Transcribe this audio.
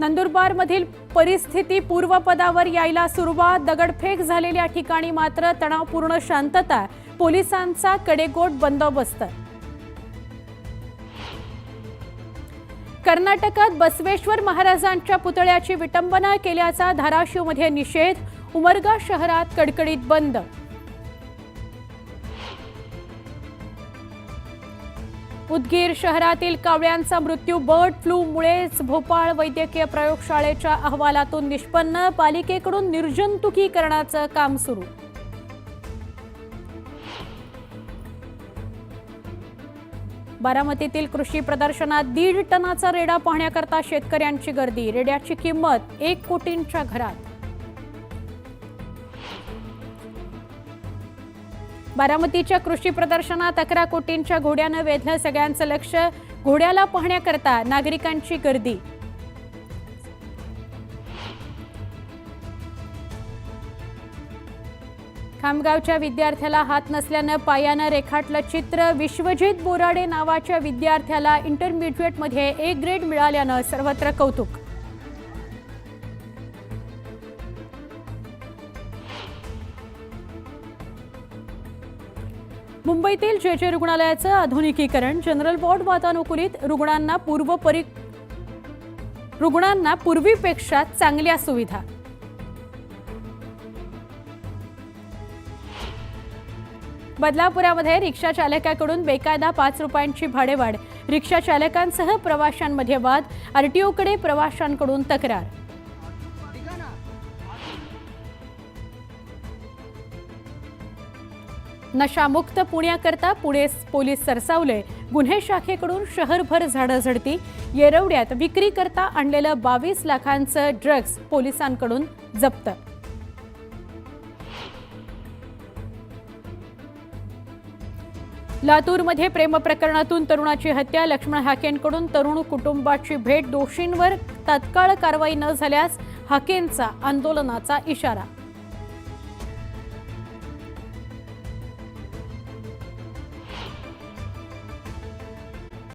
नंदुरबारमधील परिस्थिती पूर्वपदावर यायला सुरुवात। दगडफेक झालेल्या ठिकाणी मात्र तणावपूर्ण शांतता। पोलिसांचा कडेकोट बंदोबस्त। कर्नाटकात बसवेश्वर महाराजांच्या पुतळ्याची विटंबना केल्याचा धाराशिवमध्ये निषेध। उमरगा शहरात कडकडीत बंद। उदगीर शहरातील कावळ्यांचा मृत्यू बर्ड फ्लूमुळेच। भोपाळ वैद्यकीय प्रयोगशाळेच्या अहवालातून निष्पन्न। पालिकेकडून निर्जंतुकीकरणाचं काम सुरू। बारामतीतील कृषी प्रदर्शनात 1.5 टनाचा रेडा पाहण्याकरता शेतकऱ्यांची गर्दी। रेड्याची किंमत 1 कोटींच्या घरात। बारामतीच्या कृषी प्रदर्शनात 11 कोटींच्या घोड्यानं वेधलं सगळ्यांचं लक्ष। घोड्याला पाहण्याकरता नागरिकांची गर्दी। खामगावच्या विद्यार्थ्याला हात नसल्यानं पायानं रेखाटलं चित्र। विश्वजित बोराडे नावाच्या विद्यार्थ्याला इंटरमिडिएटमध्ये A ग्रेड मिळाल्यानं सर्वत्र कौतुक। मुंबईतील जे रुग्णालयाचं आधुनिकीकरण। जनरल वॉर्ड वातानुकूलित। रुग्णांना पूर्वीपेक्षा चांगल्या सुविधा। बदलापुरामध्ये रिक्षा चालकाकडून बेकायदा 5 रुपयांची भाडेवाढ। रिक्षा चालकांसह प्रवाशांमध्ये वाद। आरटीओकडे प्रवाशांकडून तक्रार। नशामुक्त पुण्याकरता पुणे पोलीस सरसावले। गुन्हे शाखेकडून शहरभर झाडाझडती। येरवड्यात विक्रीकरता आणलेलं 22 लाखांचं ड्रग्ज पोलिसांकडून जप्त। लातूरमध्ये प्रेम प्रकरणातून तरुणाची हत्या। लक्ष्मण हाकेंकडून तरुण कुटुंबाची भेट। दोषींवर तात्काळ कारवाई न झाल्यास हाकेंचा आंदोलनाचा इशारा।